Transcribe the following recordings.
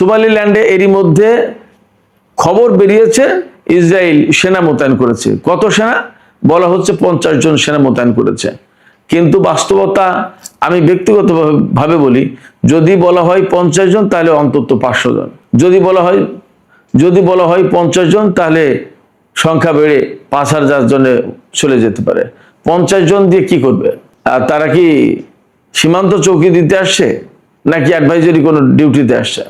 সোমালিল্যান্ডে এরই মধ্যে খবর বেরিয়েছে ইসরায়েল সেনা মোতায়েন করেছে। কত সেনা? বলা হচ্ছে 50 জন সেনা মোতায়েন করেছে। কিন্তু বাস্তবতা আমি ব্যক্তিগতভাবে বলি, যদি বলা হয় 50 জন তাহলে অন্তত 500 জন। যদি বলা হয় 50 জন তাহলে সংখ্যা বেড়ে 5000 জনে চলে যেতে পারে। 50 জন দিয়ে কি করবে? আর তারা কি সীমান্ত চৌকি দিতে আসছে নাকি অ্যাডভাইজারি কোনো ডিউটিতে আসছে?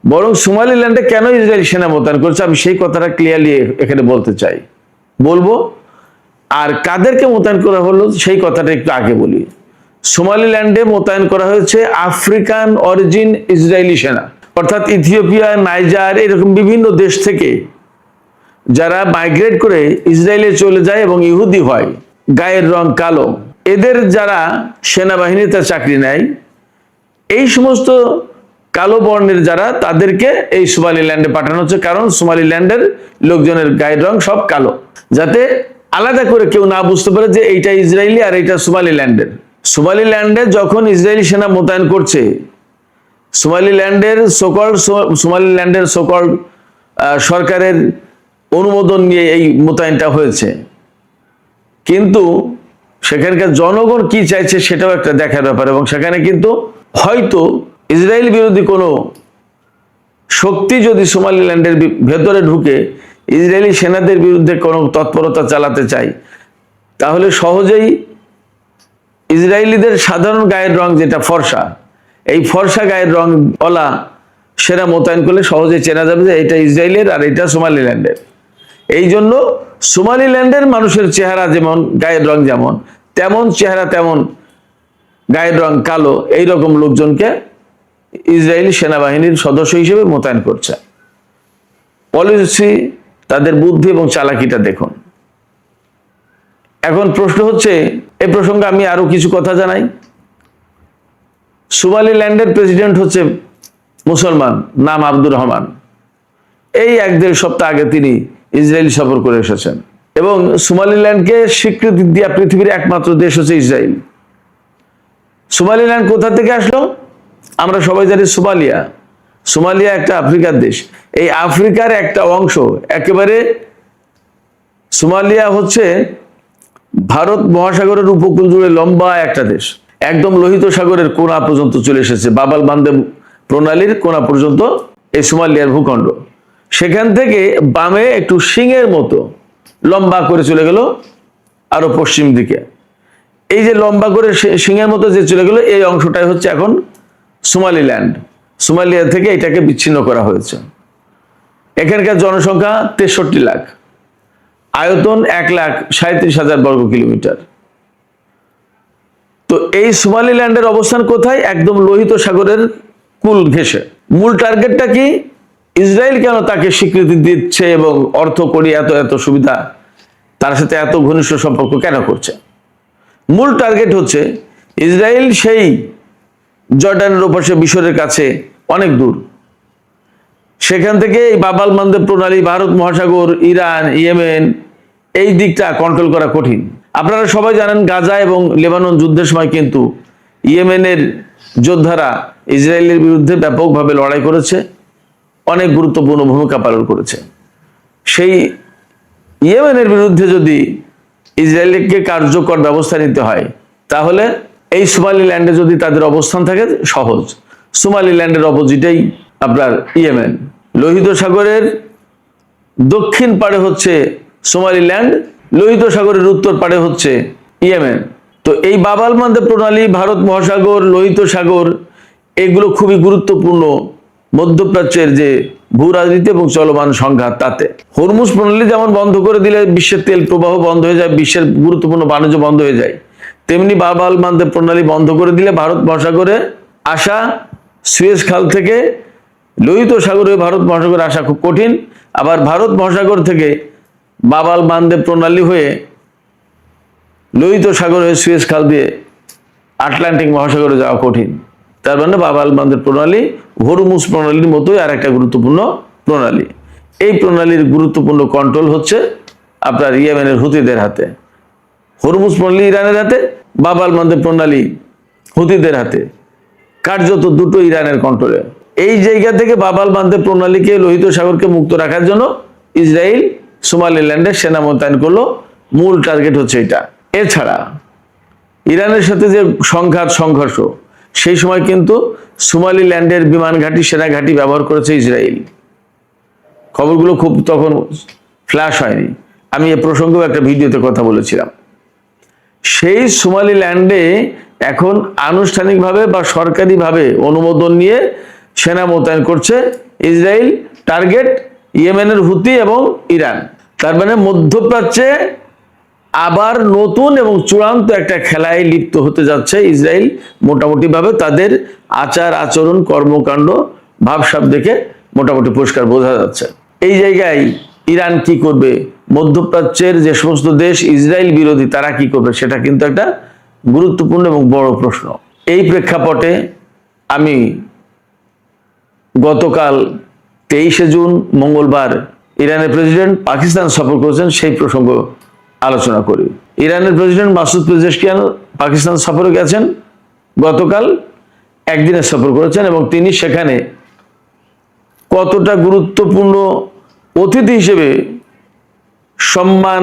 বরং সোমালিল্যান্ডে কেন ইসরায়েল সেনা মোতায়েন করছে আমি সেই কথাটা ক্লিয়ারলি এখানে বলবো। আর কাদেরকে মোতায়েন করা হলো সেই কথাটা একটু আগে বলি। সোমালিল্যান্ডে মোতায়েন করা হয়েছে আফ্রিকান অরিজিন ইসরায়েলি সেনা, অর্থাৎ ইথিওপিয়া, নাইজার, এরকম বিভিন্ন দেশ থেকে যারা মাইগ্রেট করে ইসরায়েলে চলে যায় এবং ইহুদি হয়, গায়ের রং কালো, এদের যারা সেনাবাহিনীতে চাকরি নেয়, এই সমস্ত কালো বর্ণের যারা, তাদেরকে এই সোমালিল্যান্ডে পাঠানো হচ্ছে। কারণ সোমালিল্যান্ডের লোকজনের গায়ের রং সব কালো, যাতে আলাদা করে কেউ না বুঝতে পারে যে এইটা ইসরায়েলি আর এইটা সোমালিল্যান্ডের। সোমালিল্যান্ডে যখন ইসরায়েলি সেনা মোতায়েন করছে, সোমালিল্যান্ডের সকল সরকারের অনুমোদন নিয়ে এই মোতায়েনটা হয়েছে। কিন্তু সেখানকার জনগণ কি চাইছে সেটাও একটা দেখার ব্যাপার। এবং সেখানে কিন্তু হয়তো ইসরায়েল বিরোধী কোনো শক্তি যদি সোমালিল্যান্ডের ভেতরে ঢুকে ইসরায়েলি সেনাদের বিরুদ্ধে কোনো তৎপরতা চালাতে চায়, তাহলে সহজেই ইসরায়েলিদের সাধারণ গায়ের রং যেটা ফর্সা, এই ফর্সা গায়ের রং ওলা সেনা মোতায়েন করলে সহজে চেনা যাবে যে এটা ইসরায়েলের আর এটা সোমালিল্যান্ডের। এই জন্য সোমালিল্যান্ডের মানুষের চেহারা যেমন, গায়ের রং যেমন, তেমন চেহারা তেমন গায়ের রং কালো, এইরকম লোকজনকে ইসরায়েলি সেনাবাহিনীর সদস্য হিসেবে মোতায়েন করছে। পলিসি, তাদের বুদ্ধি এবং চালাকিটা দেখুন। এখন প্রশ্ন হচ্ছে, এই প্রসঙ্গে আমি আরো কিছু কথা জানাই। সোমালিল্যান্ডের প্রেসিডেন্ট হচ্ছে মুসলমান, নাম আব্দুর রহমান। এই 1-1.5 সপ্তাহ আগে তিনি ইসরায়েল সফর করে এসেছেন। এবং সোমালিল্যান্ডকে স্বীকৃতি দেওয়া পৃথিবীর একমাত্র দেশ হচ্ছে ইসরায়েল। সোমালিল্যান্ড কোথা থেকে আসলো? আমরা সবাই জানি সোমালিয়া একটা আফ্রিকার দেশ। এই আফ্রিকার একটা অংশ, একেবারে সোমালিয়া হচ্ছে ভারত মহাসাগরের উপকূল জুড়ে লম্বা একটা দেশ, একদম লোহিত সাগরের কোণা পর্যন্ত চলে এসেছে। বাবাল মান্দেব প্রণালীর কোণা পর্যন্ত এই সোমালিয়ার ভূখণ্ড। সেখান থেকে বামে একটু সিংহের মতো লম্বা করে চলে গেল আরো পশ্চিম দিকে। এই যে লম্বা করে সিংহের মতো যে চলে গেল, এই অংশটাই হচ্ছে এখন সোমালিল্যান্ড। সোমালিয়া থেকে এটাকে বিচ্ছিন্ন করা হয়েছে। এখানকার জনসংখ্যা 63 লাখ, আয়তন 1,37,000 বর্গ কিলোমিটার। তো এই সোমালিল্যান্ডের অবস্থান কোথায়? একদম লোহিত সাগরের কুল ঘেঁষে। মূল টার্গেটটা কি? ইসরায়েল কেন তাকে স্বীকৃতি দিচ্ছে এবং অর্থ করি এত সুবিধা, তার সাথে এত ঘনিষ্ঠ সম্পর্ক কেন করছে? মূল টার্গেট হচ্ছে ইসরায়েল সেই জর্ডানের ওপাশে মিশরের কাছে অনেক দূর, সেখান থেকে এই বাবাল মান্দেব প্রণালী, ভারত মহাসাগর, ইরান, ইয়েমেন, এই দিকটা কন্ট্রোল করা কঠিন। আপনারা সবাই জানেন গাজা এবং লেবানন যুদ্ধের সময় কিন্তু ইয়েমেনের যোদ্ধারা ইসরায়েলের বিরুদ্ধে ব্যাপকভাবে লড়াই করেছে, অনেক গুরুত্বপূর্ণ ভূমিকা পালন করেছে। সেই ইয়েমেনের বিরুদ্ধে যদি ইসরায়েলকে কার্যকর ব্যবস্থা নিতে হয়, তাহলে এই সোমালিল্যান্ডে যদি তাদের অবস্থান থাকে সহজ। সোমালিল্যান্ডের অপোজিটেই আপনার ইয়েমেন, লোহিত সাগরের দক্ষিণ পাড়ে হচ্ছে সোমালিল্যান্ড, লোহিত সাগরের উত্তর পাড়ে হচ্ছে ইয়েমেন। তো এই বাবাল মান্দেব প্রণালী, ভারত মহাসাগর, লোহিত সাগর, এগুলো খুবই গুরুত্বপূর্ণ মধ্যপ্রাচ্যের যে ভূ রাজনীতি এবং চলমান সংঘাত তাতে। হরমুজ প্রণালী যেমন বন্ধ করে দিলে বিশ্বের তেল প্রবাহ বন্ধ হয়ে যায়, বিশ্বের গুরুত্বপূর্ণ বাণিজ্য বন্ধ হয়ে যায়, তেমনি বাবাল মান্দেব প্রণালী বন্ধ করে দিলে ভারত মহাসাগরে আসা, সুয়েজ খাল থেকে লোহিত সাগরে ভারত মহাসাগরে আসা খুব কঠিন। আবার ভারত মহাসাগর থেকে বাবাল মান্দেব প্রণালী হয়ে লোহিত সাগর হয়ে সুয়েজ খাল দিয়ে আটলান্টিক মহাসাগরে যাওয়া কঠিন। তার মানে বাবাল মান্দেব প্রণালী হরমুজ প্রণালীর মতোই আর একটা গুরুত্বপূর্ণ প্রণালী। এই প্রণালীর গুরুত্বপূর্ণ কন্ট্রোল হচ্ছে আপনার ইয়েমেনের হুতিদের হাতে। হরমুজ প্রণালী ইরানের হাতে, বাবাল মান্দেব প্রণালী হুতিদের হাতে। কার্যত দুটো ইরানের কন্ট্রোলে। এই জায়গা থেকে বাবাল বান্ধে প্রণালীকে, লোহিত সাগরকে মুক্ত রাখার জন্য ইসরায়েল সোমালিল্যান্ডে সেনা মোতায়েন করলো। মূল টার্গেট হচ্ছে এটা। এছাড়া ইরানের সাথে যে সংঘর্ষ, সেই সময় কিন্তু সোমালিল্যান্ডের বিমান ঘাঁটি, সেনা ঘাঁটি ব্যবহার করেছে ইসরায়েল। খবরগুলো খুব তখন ফ্ল্যাশ হয়নি, আমি এ প্রসঙ্গেও একটা ভিডিওতে কথা বলেছিলাম। সেই সোমালিল্যান্ডে এখন আনুষ্ঠানিকভাবে বা সরকারিভাবে অনুমোদন নিয়ে সেনা মোতায়েন করছে ইসরায়েল। টার্গেট ইয়েমেনের হুতি এবং ইরান। তার মানে মধ্যপ্রাচ্যে আবার নতুন এবং চূড়ান্ত একটা খেলায় লিপ্ত হতে যাচ্ছে ইসরায়েল। মোটামুটি ভাবে তাদের আচার আচরণ, কর্মকাণ্ড, ভাবসাব দেখে মোটামুটি পরিষ্কার বোঝা যাচ্ছে। এই জায়গায় ইরান কি করবে, মধ্যপ্রাচ্যের যে সমস্ত দেশ ইসরায়েল বিরোধী তারা কি করবে, সেটা কিন্তু একটা গুরুত্বপূর্ণ এবং বড় প্রশ্ন। এই প্রেক্ষাপটে আমি গতকাল 23শে জুন মঙ্গলবার ইরানের প্রেসিডেন্ট পাকিস্তান সফর করেছেন, সেই প্রসঙ্গ আলোচনা করি। ইরানের প্রেসিডেন্ট মাসুদ পেজেশকিয়ান পাকিস্তান সফরে গেছেন, গতকাল একদিনের সফর করেছেন এবং তিনি সেখানে কতটা গুরুত্বপূর্ণ অতিথি হিসেবে সম্মান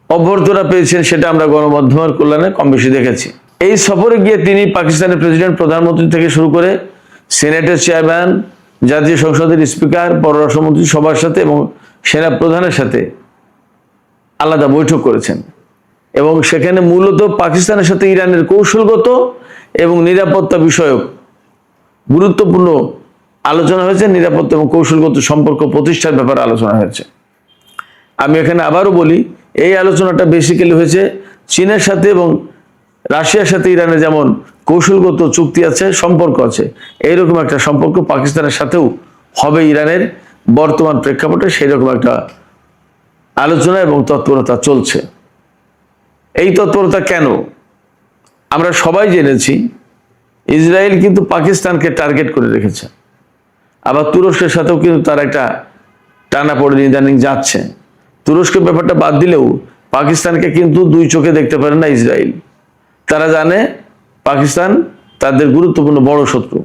অভ্যর্থনা পেয়েছেন সেটা আমরা গণমাধ্যমের কল্যাণে কম বেশি দেখেছি। এই সফরে গিয়ে তিনি পাকিস্তানের প্রেসিডেন্ট, প্রধানমন্ত্রী থেকে শুরু করে সিনেটের চেয়ারম্যান, জাতীয় সংসদের স্পিকার, পররাষ্ট্রমন্ত্রী সবার সাথে এবং সেনা প্রধানের সাথে আলাদা বৈঠক করেছেন এবং সেখানে মূলত পাকিস্তানের সাথে ইরানের কৌশলগত এবং নিরাপত্তা বিষয়ক গুরুত্বপূর্ণ আলোচনা হয়েছে। নিরাপত্তা এবং কৌশলগত সম্পর্ক প্রতিষ্ঠার ব্যাপারে আলোচনা হয়েছে। আমি এখানে আবারও বলি, এই আলোচনাটা বেসিক্যালি হয়েছে চীনের সাথে এবং রাশিয়ার সাথে ইরানের যেমন কৌশলগত চুক্তি আছে, সম্পর্ক আছে, এইরকম একটা সম্পর্ক পাকিস্তানের সাথেও হবে ইরানের বর্তমান প্রেক্ষাপটে। সেই রকম একটা আলোচনা এবং তৎপরতা চলছে। এই তৎপরতা কেন আমরা সবাই জেনেছি। ইসরায়েল কিন্তু পাকিস্তানকে টার্গেট করে রেখেছে, আবার তুরস্কের সাথেও কিন্তু তার একটা টানাপোড়েন ইদানিং যাচ্ছে। তুরস্কের ব্যাপারটা বাদ দিলেও পাকিস্তানকে কিন্তু দুই চোখে দেখতে পারে না ইসরায়েল। তারা জানে পাকিস্তান তাদের গুরুত্বপূর্ণ বড় শত্রু।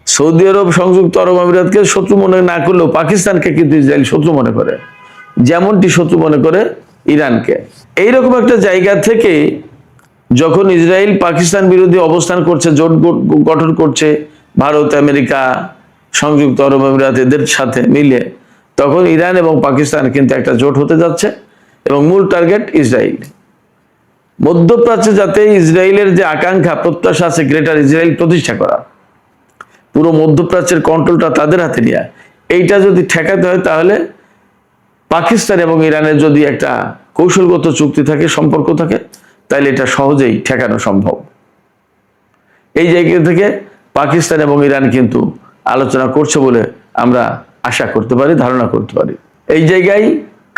সৌদি আরব, সংযুক্ত আরব আমিরাতকে শত্রু মনে না করলেও পাকিস্তানকে কিন্তু ইসরায়েল শত্রু মনে করে, যেমনটি শত্রু মনে করে ইরানকে। এইরকম একটা জায়গা থেকে যখন ইসরায়েল পাকিস্তান বিরোধী অবস্থান করছে, জোট গঠন করছে ভারত, আমেরিকা, সংযুক্ত আরব আমিরাত এদের সাথে মিলে, তখন ইরান এবং পাকিস্তান কিন্তু একটা জোট হতে যাচ্ছে এবং মূল টার্গেট ইসরায়েল। মধ্যপ্রাচ্যে যাতে ইসরায়েলের যে আকাঙ্ক্ষা, প্রত্যাশা আছে গ্রেটার ইসরায়েল প্রতিষ্ঠা করা, পুরো মধ্যপ্রাচ্যের কন্ট্রোলটা তাদের হাতে নেওয়া, এইটা যদি ঠেকাতে হয় তাহলে পাকিস্তান এবং ইরানের যদি একটা কৌশলগত চুক্তি থাকে, সম্পর্ক থাকে, তাহলে এটা সহজেই ঠেকানো সম্ভব। এই জায়গা থেকে পাকিস্তান এবং ইরান কিন্তু আলোচনা করছে বলে আমরা আশা করতে পারি, ধারণা করতে পারি। এই জায়গায়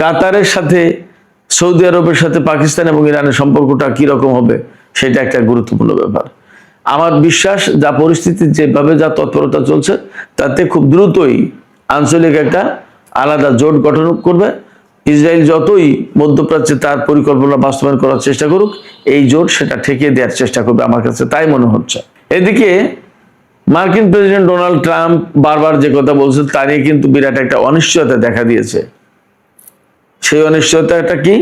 কাতারের সাথে, সৌদি আরবের সাথে পাকিস্তান এবং ইরানের সম্পর্কটা কিরকম হবে সেটা একটা গুরুত্বপূর্ণ ব্যাপার। আমার বিশ্বাস যা পরিস্থিতি, যেভাবে যা তৎপরতা চলছে, তাতে খুব দ্রুতই আঞ্চলিক একটা আলাদা জোট গঠন করবে। ইসরায়েল যতই মধ্যপ্রাচ্যে তার পরিকল্পনা বাস্তবায়ন করার চেষ্টা করুক, এই জোট সেটা ঠেকিয়ে দেওয়ার চেষ্টা করবে, আমার কাছে তাই মনে হচ্ছে। এদিকে মার্কিন প্রেসিডেন্ট ডোনাল্ড ট্রাম্প বারবার যে কথা বলছেন তা নিয়ে কিন্তু বিরাট একটা অনিশ্চয়তা দেখা দিয়েছে। সেই অনিশ্চয়তাটা কি?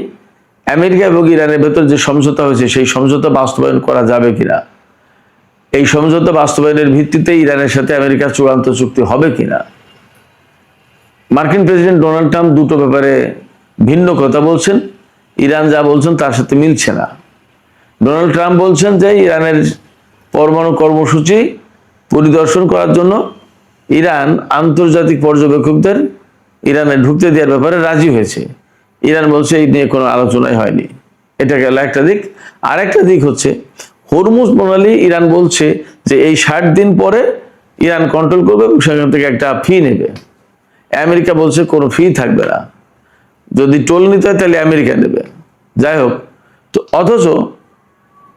আমেরিকা এবং ইরানের ভেতর যে সমঝোতা হয়েছে, সেই সমঝোতা বাস্তবায়ন করা যাবে কিনা, এই সমঝোতা বাস্তবায়নের ভিত্তিতে ইরানের সাথে আমেরিকার চূড়ান্ত চুক্তি হবে কিনা। মার্কিন প্রেসিডেন্ট ডোনাল্ড ট্রাম্প দুটো ব্যাপারে ভিন্ন কথা বলছেন। ইরান যা বলছেন তার সাথে মিলছে না। ডোনাল্ড ট্রাম্প বলছেন যে ইরানের পরমাণু কর্মসূচি পরিদর্শন করার জন্য ইরান আন্তর্জাতিক পর্যবেক্ষকদের ইরানে ঢুকতে দেওয়ার ব্যাপারে রাজি হয়েছে। ইরান বলছে এই নিয়ে কোনো আলোচনাই হয়নি। এটা গেল একটা দিক। আর একটা দিক হচ্ছে হরমুজ প্রণালী। ইরান বলছে যে এই 60 দিন পরে ইরান কন্ট্রোল করবে এবং সেখান থেকে একটা ফি নেবে। আমেরিকা বলছে কোনো ফি থাকবে না, যদি টোল নিতে হয় তাহলে আমেরিকা নেবে। যাই হোক, তো অথচ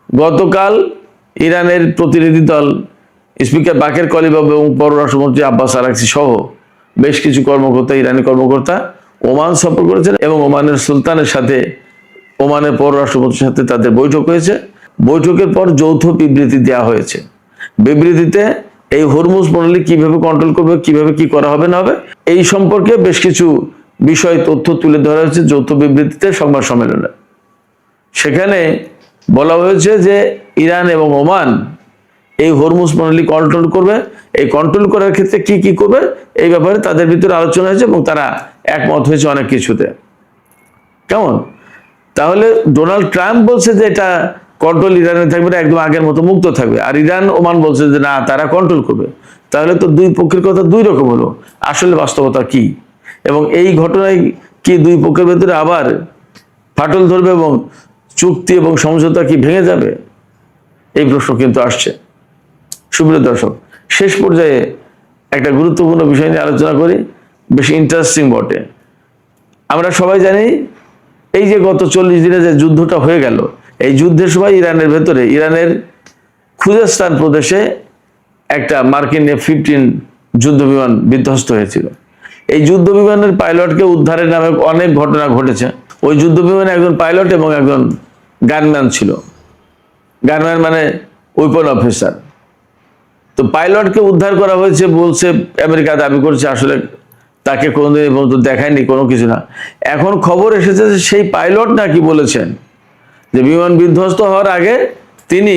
গতকাল ইরানের প্রতিনিধি দল, স্পিকার বাকের কলিবাব এবং পররাষ্ট্রমন্ত্রী আব্বাস আরাকচি সহ বেশ কিছু কর্মকর্তা, ইরানি কর্মকর্তা ওমান সফর করেছেন এবং ওমানের সুলতানের সাথে, ওমানের পররাষ্ট্রমন্ত্রীর সাথে তাদের বৈঠক হয়েছে। বৈঠকের পর যৌথ বিবৃতি দেওয়া হয়েছে। বিবৃতিতে এই হরমুজ প্রণালী কিভাবে কন্ট্রোল করবে, কিভাবে কি করা হবে না হবে, এই সম্পর্কে বেশ কিছু বিষয় তথ্য তুলে ধরা হয়েছে যৌথ বিবৃতিতে সংবাদ সম্মেলনে। সেখানে বলা হয়েছে যে ইরান এবং ওমান এই হরমুজ প্রণালী কন্ট্রোল করবে। এই কন্ট্রোল করার ক্ষেত্রে কি কি করবে এই ব্যাপারে তাদের ভিতরে আলোচনা হয়েছে এবং তারা একমত হয়েছে অনেক কিছুতে। কেমন? তাহলে ডোনাল্ড ট্রাম্প বলছে যে এটা কন্ট্রোল ইরানে থাকবে না, একদম আগের মতো মুক্ত থাকবে, আর ইরান ওমান বলছে যে না, তারা কন্ট্রোল করবে। তাহলে তো দুই পক্ষের কথা দুই রকম হলো। আসলে বাস্তবতা কি, এবং এই ঘটনায় কি দুই পক্ষের ভেতরে আবার ফাটল ধরবে এবং চুক্তি এবং সমঝোতা কি ভেঙে যাবে, এই প্রশ্ন কিন্তু আসছে। সুপ্রিয় দর্শক, শেষ পর্যায়ে একটা গুরুত্বপূর্ণ বিষয় নিয়ে আলোচনা করি, বেশ ইন্টারেস্টিং বটে। আমরা সবাই জানি এই যে গত 40 দিনে যে যুদ্ধটা হয়ে গেল, এই যুদ্ধের সময় ইরানের ভেতরে, ইরানের খুজেস্তান প্রদেশে একটা মার্কিন F-15 যুদ্ধ বিমান বিধ্বস্ত হয়েছিল। এই যুদ্ধ বিমানের পাইলটকে উদ্ধারের নামে অনেক ঘটনা ঘটেছে। ওই যুদ্ধ বিমানে একজন পাইলট এবং একজন গানম্যান ছিল। গানম্যান মানে ওয়েপন অফিসার। তো পাইলটকে উদ্ধার করা হয়েছে বলছে, আমেরিকা দাবি করছে, আসলে তাকে কোনোদিন এই পর্যন্ত দেখায়নি, কোনো কিছু না। এখন খবর এসেছে যে সেই পাইলট নাকি বলেছেন যে বিমান বিধ্বস্ত হওয়ার আগে তিনি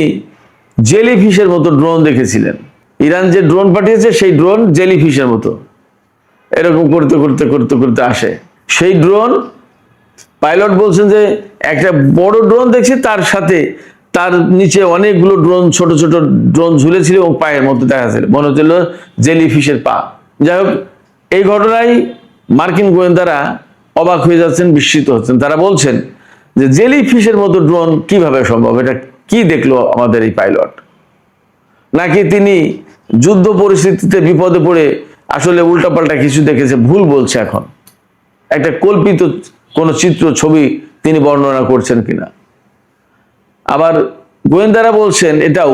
জেলিফিশের মতো ড্রোন দেখেছিলেন। ইরান যে ড্রোন পাঠিয়েছে সেই ড্রোন জেলিফিশের মতো এরকম করতে করতে করতে করতে আসে। সেই ড্রোন পাইলট বলছেন যে একটা বড় ড্রোন দেখছি, তার সাথে তার নিচে অনেকগুলো ড্রোন, ছোট ছোট ড্রোন ঝুলেছিল এবং পায়ের মধ্যে দেখা ছিল, মনে হচ্ছিল জেলিফিশের পা। যাই হোক, এই ঘটনায় মার্কিন গোয়েন্দারা অবাক হয়ে যাচ্ছেন, বিস্মিত হচ্ছেন। তারা বলছেন যে জেলিফিশের মতো ড্রোন কিভাবে সম্ভব, এটা কি দেখলো আমাদের এই পাইলট? নাকি তিনি যুদ্ধ পরিস্থিতিতে বিপদে পড়ে আসলে উল্টাপাল্টা কিছু দেখেছে, ভুল বলছে, এখন একটা কল্পিত কোন চিত্র, ছবি তিনি বর্ণনা করছেন কিনা। আবার গোয়েন্দারা বলছেন এটাও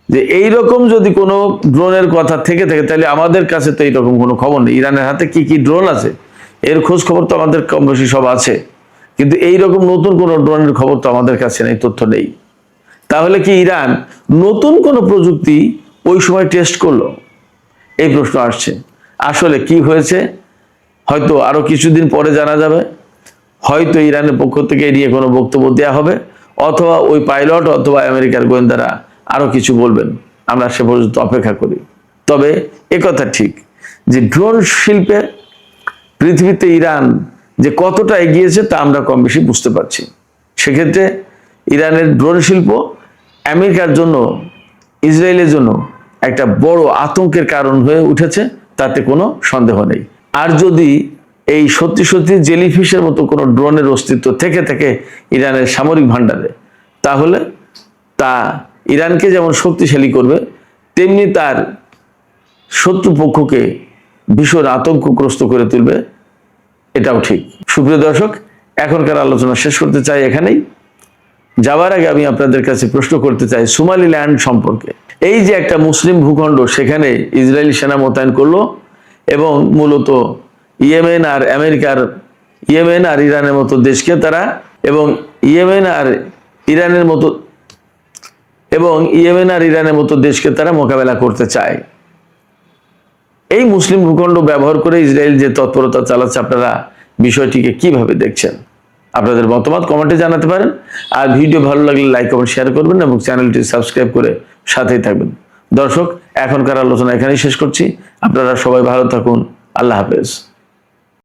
যে এইরকম যদি কোনো ড্রোনের কথা থেকে থাকে, তাহলে আমাদের কাছে তো এইরকম কোনো খবর নেই। ইরানের হাতে কি কি ড্রোন আছে এর খোঁজ খবর তো আমাদের কম বেশি সব আছে, কিন্তু এইরকম নতুন কোনো ড্রোনের খবর তো আমাদের কাছে নেই, তথ্য নেই। তাহলে কি ইরান নতুন কোনো প্রযুক্তি ওই সময় টেস্ট করলো? এই প্রশ্ন আসছে। আসলে কি হয়েছে হয়তো আরো কিছুদিন পরে জানা যাবে। হয়তো ইরানের পক্ষ থেকে এড়িয়ে কোনো বক্তব্য দেওয়া হবে, অথবা ওই পাইলট অথবা আমেরিকার গোয়েন্দারা আরো কিছু বলবেন। আমরা সে পর্যন্ত অপেক্ষা করি। তবে একথা ঠিক যে ড্রোন শিল্পে পৃথিবীতে ইরান যে কতটা এগিয়েছে তা আমরা কম বেশি বুঝতে পারছি। সেক্ষেত্রে ইরানের ড্রোন শিল্প আমেরিকার জন্য, ইসরায়েলের জন্য একটা বড় আতঙ্কের কারণ হয়ে উঠেছে, তাতে কোনো সন্দেহ নেই। আর যদি এই সত্যি সত্যি জেলিফিশের মতো কোনো ড্রোনের অস্তিত্ব থেকে থাকে ইরানের সামরিক ভান্ডারে, তাহলে তা ইরানকে যেমন শক্তিশালী করবে, তেমনি তার শত্রুপক্ষকে ভীষণ আতঙ্কগ্রস্ত করে তুলবে, এটাও ঠিক। সুপ্রিয় দর্শক, এখনকার আলোচনা শেষ করতে চাই এখানেই। যাওয়ার আগে আমি আপনাদের কাছে প্রশ্ন করতে চাই সোমালিল্যান্ড সম্পর্কে। এই যে একটা মুসলিম ভূখণ্ড, সেখানে ইসরায়েলি সেনা মোতায়েন করলো এবং মূলত ইয়েমেন আর ইরানের মতো দেশকে তারা, এবং ইয়েমেন আর ইরানের মতো দেশকে তারা মোকাবেলা করতে চায়। এই মুসলিম ভূখণ্ড ব্যবহার করে ইসরায়েল যে তৎপরতা চালাচ্ছে, আপনারা বিষয়টিকে কিভাবে দেখছেন? আপনাদের মতামত কমেন্টে জানাতে পারেন। আর ভিডিও ভালো লাগলে লাইক কমেন্ট শেয়ার করবেন এবং চ্যানেলটি সাবস্ক্রাইব করে সাথেই থাকবেন। দর্শক, এখনকার আলোচনা এখানেই শেষ করছি। আপনারা সবাই ভালো থাকুন। আল্লাহ হাফেজ।